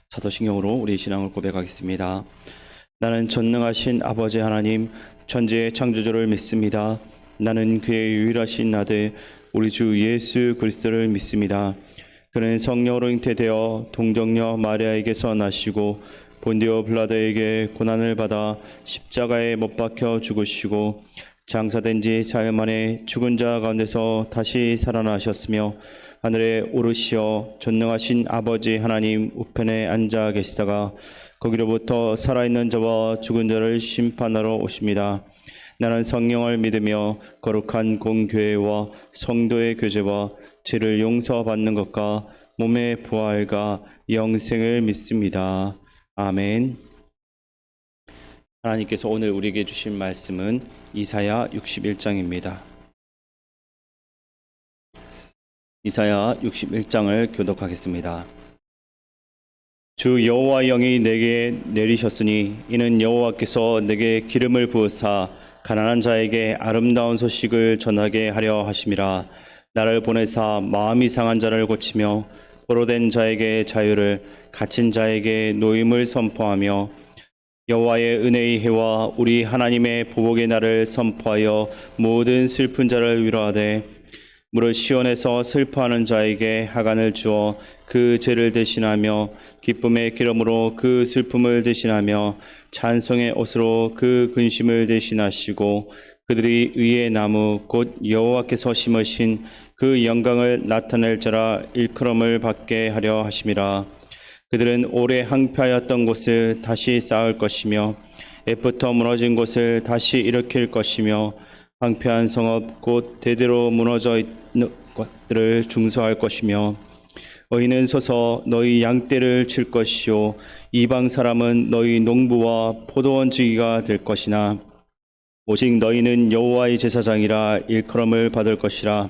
사도신경으로 우리 신앙을 고백하겠습니다. 나는 전능하신 아버지 하나님, 천지의 창조주를 믿습니다. 나는 그의 유일하신 아들 우리 주 예수 그리스도를 믿습니다. 그는 성령으로 잉태되어 동정녀 마리아에게서 나시고 본디오 빌라도에게 고난을 받아 십자가에 못 박혀 죽으시고 장사된 지 사흘 만에 죽은 자 가운데서 다시 살아나셨으며 하늘에 오르시어 전능하신 아버지 하나님 우편에 앉아 계시다가 거기로부터 살아있는 자와 죽은 자를 심판하러 오십니다. 나는 성령을 믿으며 거룩한 공교회와 성도의 교제와 죄를 용서받는 것과 몸의 부활과 영생을 믿습니다. 아멘. 하나님께서 오늘 우리에게 주신 말씀은 이사야 61장입니다. 이사야 61장을 교독하겠습니다. 주 여호와 영이 내게 내리셨으니 이는 여호와께서 내게 기름을 부으사 가난한 자에게 아름다운 소식을 전하게 하려 하심이라. 나를 보내사 마음이 상한 자를 고치며 포로된 자에게 자유를, 갇힌 자에게 노임을 선포하며 여호와의 은혜의 해와 우리 하나님의 보복의 날을 선포하여 모든 슬픈 자를 위로하되 무릇 시온에서 슬퍼하는 자에게 하간을 주어 그 죄를 대신하며 기쁨의 기름으로 그 슬픔을 대신하며 찬송의 옷으로 그 근심을 대신하시고 그들이 의의 나무 곧 여호와께서 심으신 그 영광을 나타낼 자라 일컬음을 받게 하려 하심이라. 그들은 오래 항폐하였던 곳을 다시 쌓을 것이며 옛부터 무너진 곳을 다시 일으킬 것이며 황폐한 성읍 곧 대대로 무너져 있는 것들을 중서할 것이며 너희는 서서 너희 양떼를 칠 것이요 이방 사람은 너희 농부와 포도원 지기가 될 것이나 오직 너희는 여호와의 제사장이라 일컬음을 받을 것이라.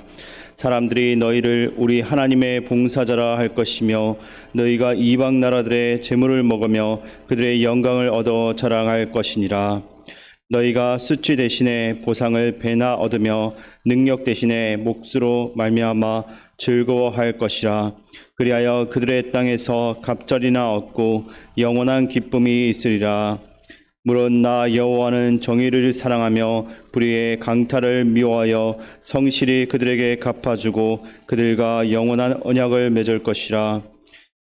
사람들이 너희를 우리 하나님의 봉사자라 할 것이며 너희가 이방 나라들의 재물을 먹으며 그들의 영광을 얻어 자랑할 것이니라. 너희가 수치 대신에 보상을 배나 얻으며 능력 대신에 몫으로 말미암아 즐거워할 것이라. 그리하여 그들의 땅에서 갑절이나 얻고 영원한 기쁨이 있으리라. 물론 나 여호와는 정의를 사랑하며 불의의 강탈을 미워하여 성실히 그들에게 갚아주고 그들과 영원한 언약을 맺을 것이라.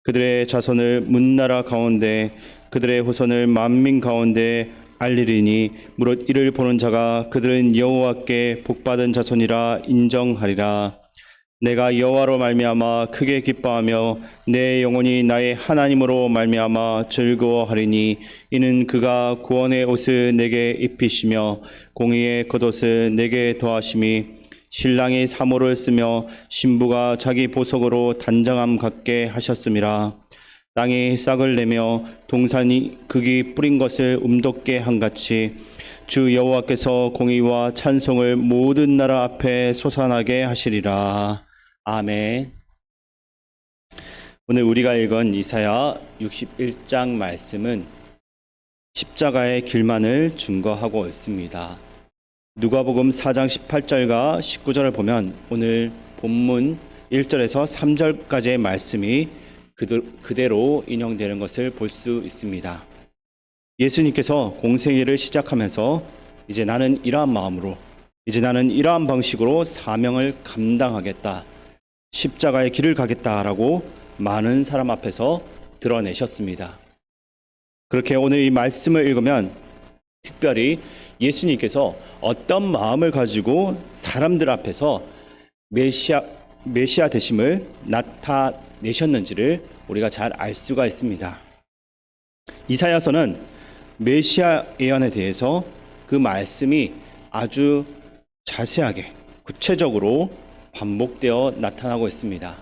그들의 자손을 문나라 가운데 그들의 후손을 만민 가운데 알리리니 무릇 이를 보는 자가 그들은 여호와께 복받은 자손이라 인정하리라. 내가 여호와로 말미암아 크게 기뻐하며 내 영혼이 나의 하나님으로 말미암아 즐거워하리니 이는 그가 구원의 옷을 내게 입히시며 공의의 겉옷을 내게 더하심이 신랑이 사모를 쓰며 신부가 자기 보석으로 단장함 같게 하셨음이라. 땅이 싹을 내며 동산이 극이 뿌린 것을 움돋게 한같이 주 여호와께서 공의와 찬송을 모든 나라 앞에 솟아나게 하시리라. 아멘. 오늘 우리가 읽은 이사야 61장 말씀은 십자가의 길만을 증거하고 있습니다. 누가복음 4장 18절과 19절을 보면 오늘 본문 1절에서 3절까지의 말씀이 그대로 인용되는 것을 볼 수 있습니다. 예수님께서 공생애를 시작하면서 이제 나는 이러한 마음으로, 이제 나는 이러한 방식으로 사명을 감당하겠다, 십자가의 길을 가겠다라고 많은 사람 앞에서 드러내셨습니다. 그렇게 오늘 이 말씀을 읽으면 특별히 예수님께서 어떤 마음을 가지고 사람들 앞에서 메시아 되심을 나타내셨는지를 우리가 잘 알 수가 있습니다. 이사야서는 메시아 예언에 대해서 그 말씀이 아주 자세하게 구체적으로 반복되어 나타나고 있습니다.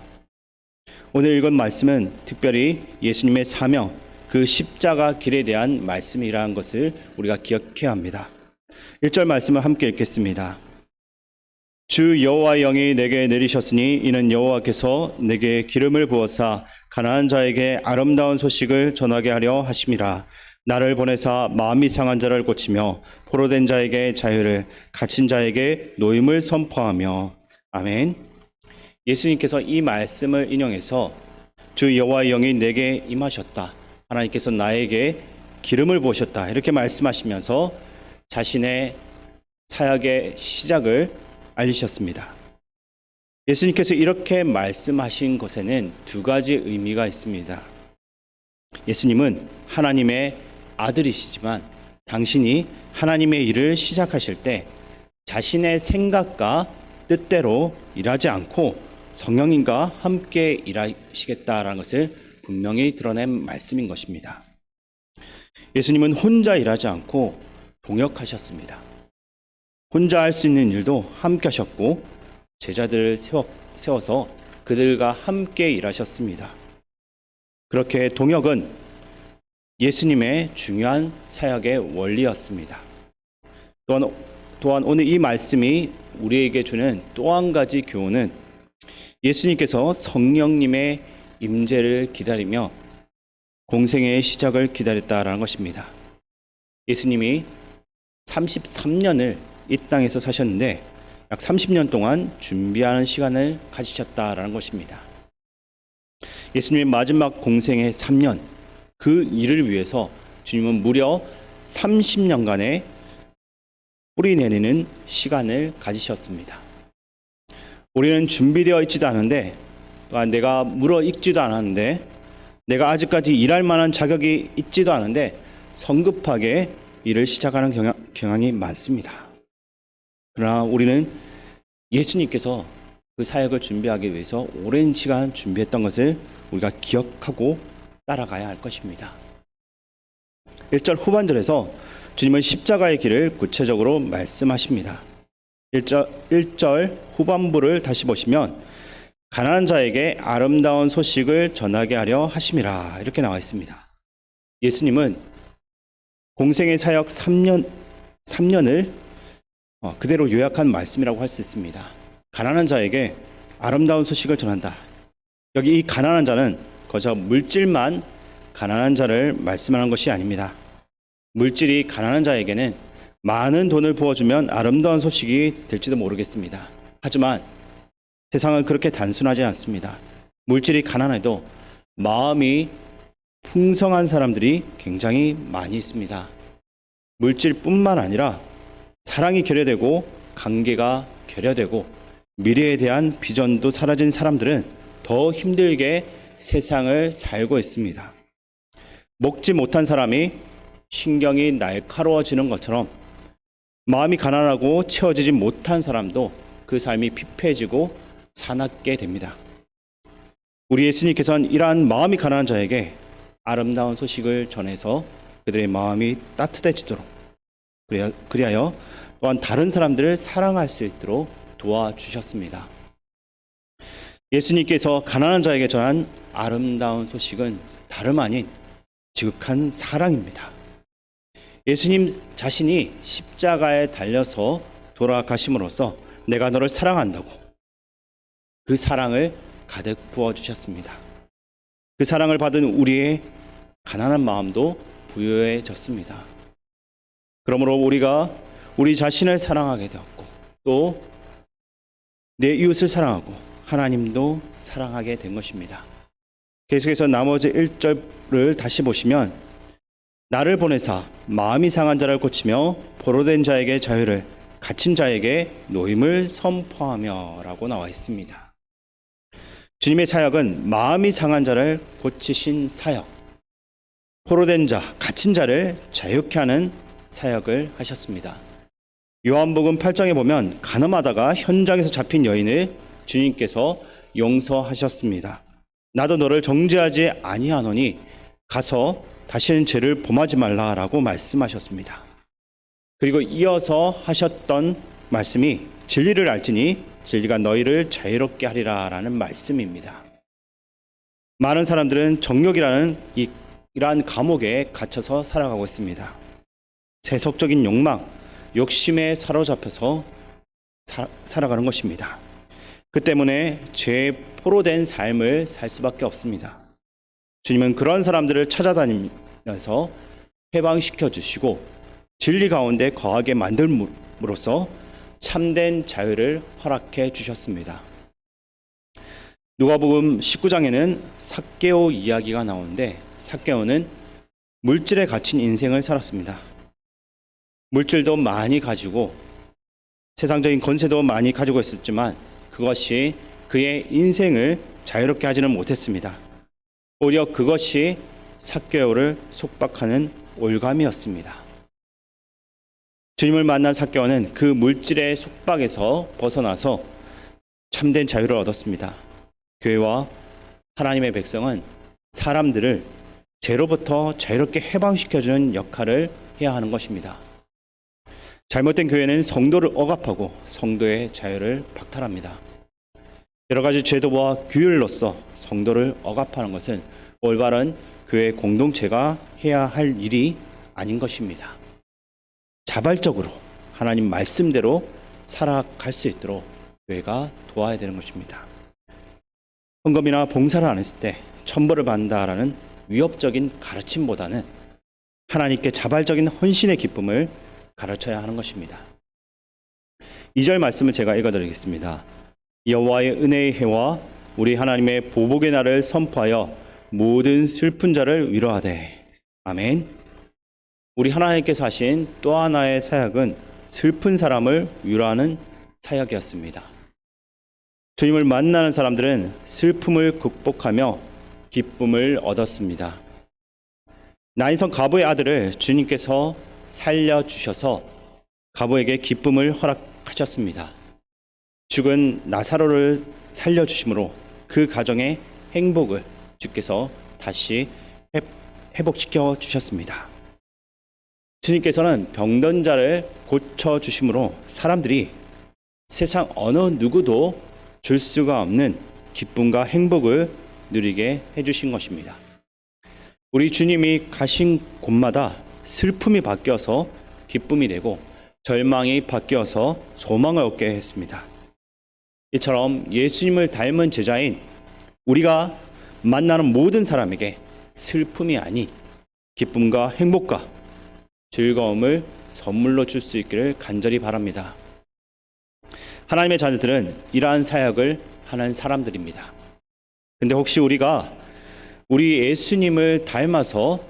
오늘 읽은 말씀은 특별히 예수님의 사명, 그 십자가 길에 대한 말씀이라는 것을 우리가 기억해야 합니다. 1절 말씀을 함께 읽겠습니다. 주 여호와 영이 내게 내리셨으니 이는 여호와께서 내게 기름을 부어사 가난한 자에게 아름다운 소식을 전하게 하려 하심이라. 나를 보내사 마음이 상한 자를 고치며 포로된 자에게 자유를, 갇힌 자에게 노임을 선포하며. 아멘. 예수님께서 이 말씀을 인용해서 주 여호와의 영이 내게 임하셨다, 하나님께서 나에게 기름을 부으셨다 이렇게 말씀하시면서 자신의 사역의 시작을 알리셨습니다. 예수님께서 이렇게 말씀하신 것에는 두 가지 의미가 있습니다. 예수님은 하나님의 아들이시지만 당신이 하나님의 일을 시작하실 때 자신의 생각과 뜻대로 일하지 않고 성령님과 함께 일하시겠다라는 것을 분명히 드러낸 말씀인 것입니다. 예수님은 혼자 일하지 않고 동역하셨습니다. 혼자 할 수 있는 일도 함께 하셨고 제자들을 세워서 그들과 함께 일하셨습니다. 그렇게 동역은 예수님의 중요한 사역의 원리였습니다. 또한 오늘 이 말씀이 우리에게 주는 또 한 가지 교훈은 예수님께서 성령님의 임재를 기다리며 공생애의 시작을 기다렸다라는 것입니다. 예수님이 33년을 이 땅에서 사셨는데 약 30년 동안 준비하는 시간을 가지셨다라는 것입니다. 예수님의 마지막 공생의 3년, 그 일을 위해서 주님은 무려 30년간의 뿌리 내리는 시간을 가지셨습니다. 우리는 준비되어 있지도 않은데 또한 내가 물어익지도 않았는데 내가 아직까지 일할 만한 자격이 있지도 않은데 성급하게 일을 시작하는 경향이 많습니다. 그러나 우리는 예수님께서 그 사역을 준비하기 위해서 오랜 시간 준비했던 것을 우리가 기억하고 따라가야 할 것입니다. 1절 후반절에서 주님은 십자가의 길을 구체적으로 말씀하십니다. 1절 후반부를 다시 보시면 가난한 자에게 아름다운 소식을 전하게 하려 하심이라 이렇게 나와 있습니다. 예수님은 공생의 사역 3년을 그대로 요약한 말씀이라고 할 수 있습니다. 가난한 자에게 아름다운 소식을 전한다. 여기 이 가난한 자는 거저 물질만 가난한 자를 말씀하는 것이 아닙니다. 물질이 가난한 자에게는 많은 돈을 부어주면 아름다운 소식이 될지도 모르겠습니다. 하지만 세상은 그렇게 단순하지 않습니다. 물질이 가난해도 마음이 풍성한 사람들이 굉장히 많이 있습니다. 물질뿐만 아니라 사랑이 결여되고 관계가 결여되고 미래에 대한 비전도 사라진 사람들은 더 힘들게 세상을 살고 있습니다. 먹지 못한 사람이 신경이 날카로워지는 것처럼 마음이 가난하고 채워지지 못한 사람도 그 삶이 피폐해지고 사납게 됩니다. 우리 예수님께서는 이러한 마음이 가난한 자에게 아름다운 소식을 전해서 그들의 마음이 따뜻해지도록 그리하여 또한 다른 사람들을 사랑할 수 있도록 도와주셨습니다. 예수님께서 가난한 자에게 전한 아름다운 소식은 다름 아닌 지극한 사랑입니다. 예수님 자신이 십자가에 달려서 돌아가심으로써 내가 너를 사랑한다고 그 사랑을 가득 부어주셨습니다. 그 사랑을 받은 우리의 가난한 마음도 부유해졌습니다. 그러므로 우리가 우리 자신을 사랑하게 되었고 또 내 이웃을 사랑하고 하나님도 사랑하게 된 것입니다. 계속해서 나머지 1절을 다시 보시면 나를 보내사 마음이 상한 자를 고치며 포로된 자에게 자유를 갇힌 자에게 노임을 선포하며 라고 나와 있습니다. 주님의 사역은 마음이 상한 자를 고치신 사역, 포로된 자, 갇힌 자를 자유케 하는 사역을 하셨습니다. 요한복음 8장에 보면 간음하다가 현장에서 잡힌 여인을 주님께서 용서하셨습니다. 나도 너를 정죄하지 아니하노니 가서 다시는 죄를 범하지 말라라고 말씀하셨습니다. 그리고 이어서 하셨던 말씀이 진리를 알지니 진리가 너희를 자유롭게 하리라라는 말씀입니다. 많은 사람들은 정욕이라는 이러한 감옥에 갇혀서 살아가고 있습니다. 세속적인 욕망, 욕심에 사로잡혀서 살아가는 것입니다. 그 때문에 죄에 포로된 삶을 살 수밖에 없습니다. 주님은 그런 사람들을 찾아다니면서 해방시켜 주시고 진리 가운데 거하게 만듦으로써 참된 자유를 허락해 주셨습니다. 누가복음 19장에는 삭개오 이야기가 나오는데 삭개오는 물질에 갇힌 인생을 살았습니다. 물질도 많이 가지고 세상적인 권세도 많이 가지고 있었지만 그것이 그의 인생을 자유롭게 하지는 못했습니다. 오히려 그것이 삭개오를 속박하는 올감이었습니다. 주님을 만난 삭개오는 그 물질의 속박에서 벗어나서 참된 자유를 얻었습니다. 교회와 하나님의 백성은 사람들을 죄로부터 자유롭게 해방시켜주는 역할을 해야 하는 것입니다. 잘못된 교회는 성도를 억압하고 성도의 자유를 박탈합니다. 여러 가지 제도와 규율로서 성도를 억압하는 것은 올바른 교회 공동체가 해야 할 일이 아닌 것입니다. 자발적으로 하나님 말씀대로 살아갈 수 있도록 교회가 도와야 되는 것입니다. 헌금이나 봉사를 안 했을 때 천벌을 받는다라는 위협적인 가르침보다는 하나님께 자발적인 헌신의 기쁨을 가르쳐야 하는 것입니다. 2절 말씀을 제가 읽어드리겠습니다. 여호와의 은혜의 해와 우리 하나님의 보복의 날을 선포하여 모든 슬픈 자를 위로하되. 아멘. 우리 하나님께서 하신 또 하나의 사역은 슬픈 사람을 위로하는 사역이었습니다. 주님을 만나는 사람들은 슬픔을 극복하며 기쁨을 얻었습니다. 나인성 가부의 아들을 주님께서 살려주셔서 가부에게 기쁨을 허락하셨습니다. 죽은 나사로를 살려주심으로 그 가정의 행복을 주께서 다시 회복시켜 주셨습니다. 주님께서는 병든 자를 고쳐주심으로 사람들이 세상 어느 누구도 줄 수가 없는 기쁨과 행복을 누리게 해주신 것입니다. 우리 주님이 가신 곳마다 슬픔이 바뀌어서 기쁨이 되고 절망이 바뀌어서 소망을 얻게 했습니다. 이처럼 예수님을 닮은 제자인 우리가 만나는 모든 사람에게 슬픔이 아닌 기쁨과 행복과 즐거움을 선물로 줄 수 있기를 간절히 바랍니다. 하나님의 자녀들은 이러한 사역을 하는 사람들입니다. 근데 혹시 우리가 우리 예수님을 닮아서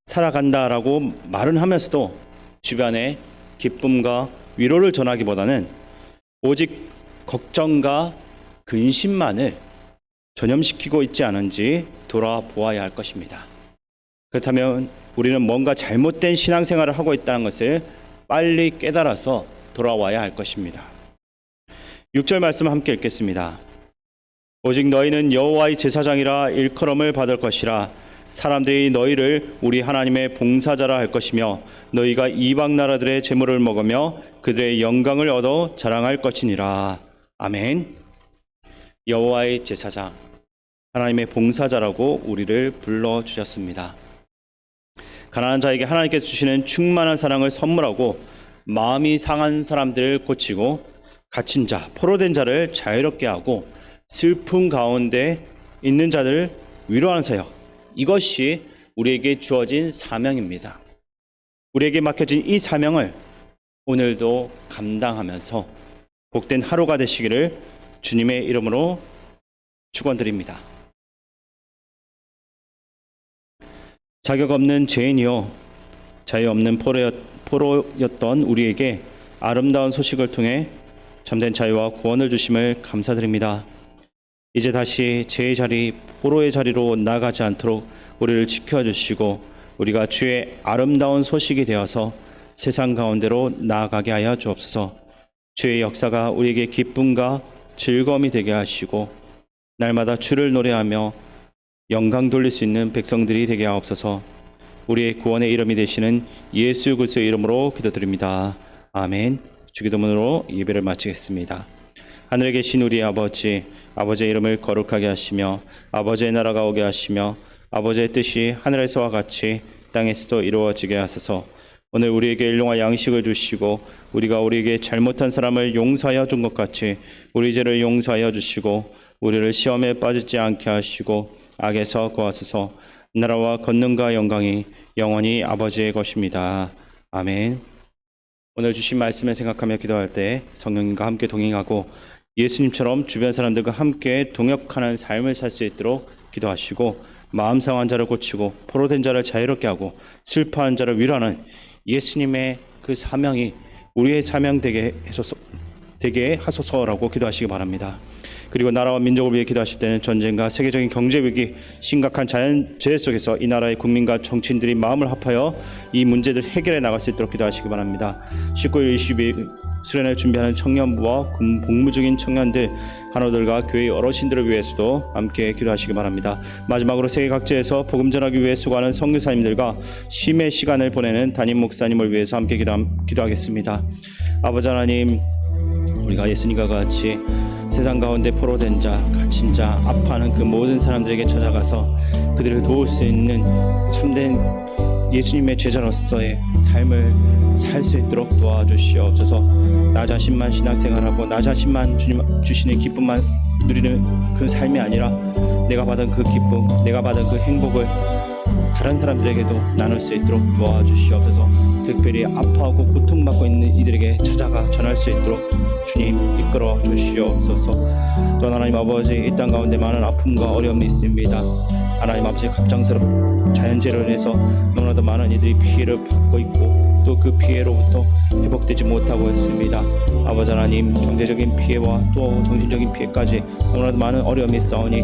살아간다라고 말은 하면서도 주변에 기쁨과 위로를 전하기보다는 오직 걱정과 근심만을 전염시키고 있지 않은지 돌아보아야 할 것입니다. 그렇다면 우리는 뭔가 잘못된 신앙생활을 하고 있다는 것을 빨리 깨달아서 돌아와야 할 것입니다. 6절 말씀 함께 읽겠습니다. 오직 너희는 여호와의 제사장이라 일컬음을 받을 것이라. 사람들이 너희를 우리 하나님의 봉사자라 할 것이며 너희가 이방 나라들의 재물을 먹으며 그들의 영광을 얻어 자랑할 것이니라. 아멘. 여호와의 제사장, 하나님의 봉사자라고 우리를 불러주셨습니다. 가난한 자에게 하나님께서 주시는 충만한 사랑을 선물하고 마음이 상한 사람들을 고치고 갇힌 자, 포로된 자를 자유롭게 하고 슬픔 가운데 있는 자들을 위로하는 사역, 이것이 우리에게 주어진 사명입니다. 우리에게 맡겨진 이 사명을 오늘도 감당하면서 복된 하루가 되시기를 주님의 이름으로 축원드립니다. 자격 없는 죄인이요 자유 없는 포로였던 우리에게 아름다운 소식을 통해 참된 자유와 구원을 주심을 감사드립니다. 이제 다시 죄의 자리, 포로의 자리로 나가지 않도록 우리를 지켜주시고 우리가 주의 아름다운 소식이 되어서 세상 가운데로 나아가게 하여 주옵소서. 주의 역사가 우리에게 기쁨과 즐거움이 되게 하시고 날마다 주를 노래하며 영광 돌릴 수 있는 백성들이 되게 하옵소서. 우리의 구원의 이름이 되시는 예수 그리스도의 이름으로 기도드립니다. 아멘. 주기도문으로 예배를 마치겠습니다. 하늘에 계신 우리 아버지, 아버지의 이름을 거룩하게 하시며 아버지의 나라가 오게 하시며 아버지의 뜻이 하늘에서와 같이 땅에서도 이루어지게 하소서. 오늘 우리에게 일용할 양식을 주시고 우리가 우리에게 잘못한 사람을 용서하여 준 것 같이 우리 죄를 용서하여 주시고 우리를 시험에 빠지지 않게 하시고 악에서 구하소서. 나라와 권능과 영광이 영원히 아버지의 것입니다. 아멘. 오늘 주신 말씀을 생각하며 기도할 때 성령님과 함께 동행하고 예수님처럼 주변 사람들과 함께 동역하는 삶을 살 수 있도록 기도하시고 마음 상한 자를 고치고 포로된 자를 자유롭게 하고 슬퍼하는 자를 위로하는 예수님의 그 사명이 우리의 사명 되게 하소서라고 기도하시기 바랍니다. 그리고 나라와 민족을 위해 기도하실 때는 전쟁과 세계적인 경제 위기, 심각한 자연재해 속에서 이 나라의 국민과 정치인들이 마음을 합하여 이 문제들 해결해 나갈 수 있도록 기도하시기 바랍니다. 19일 22일 수련회를 준비하는 청년부와 복무 중인 청년들, 한우들과 교회 어르신들을 위해서도 함께 기도하시기 바랍니다. 마지막으로 세계 각지에서 복음 전하기 위해 수고하는 선교사님들과 쉼의 시간을 보내는 담임 목사님을 위해서 함께 기도하겠습니다. 아버지 하나님, 우리가 예수님과 같이 세상 가운데 포로된 자, 갇힌 자, 아파하는 그 모든 사람들에게 찾아가서 그들을 도울 수 있는 참된 예수님의 제자로서의 삶을 살 수 있도록 도와주시옵소서. 나 자신만 신앙생활하고 나 자신만 주님 주시는 기쁨만 누리는 그 삶이 아니라 내가 받은 그 기쁨, 내가 받은 그 행복을 다른 사람들에게도 나눌 수 있도록 도와주시옵소서. 특별히 아파하고 고통받고 있는 이들에게 찾아가 전할 수 있도록 주님 이끌어 주시옵소서. 또 하나님 아버지, 이 땅 가운데 많은 아픔과 어려움이 있습니다. 하나님 아버지, 갑작스러운 자연재해로 인해서 너무나도 많은 이들이 피해를 받고 있고 또 그 피해로부터 회복되지 못하고 있습니다. 아버지 하나님, 경제적인 피해와 또 정신적인 피해까지 너무나도 많은 어려움이 있사오니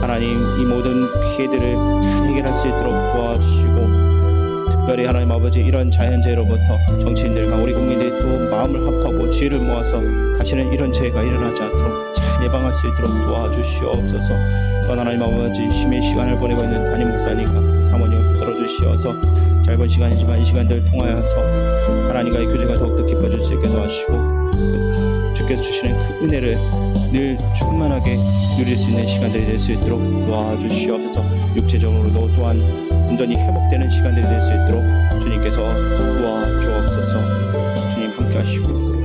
하나님, 이 모든 피해들을 잘 해결할 수 있도록 도와주시고, 특별히 하나님 아버지, 이런 자연재해로부터 정치인들과 우리 국민들이 또 마음을 합하고 지혜를 모아서 다시는 이런 재해가 일어나지 않도록 잘 예방할 수 있도록 도와주시옵소서. 또 하나님 아버지, 쉼의 시간을 보내고 있는 담임 목사님과 사모님을 붙들어 주시어서 짧은 시간이지만 이 시간들을 통하여서 하나님과의 교제가 더욱더 깊어질 수 있게 도와주시고, 주께서 주시는 그 은혜를 늘 충만하게 누릴 수 있는 시간들이 될 수 있도록 도와주시옵소서. 육체적으로도 또한 온전히 회복되는 시간들이 될 수 있도록 주님께서 도와주옵소서. 주님 함께 하시고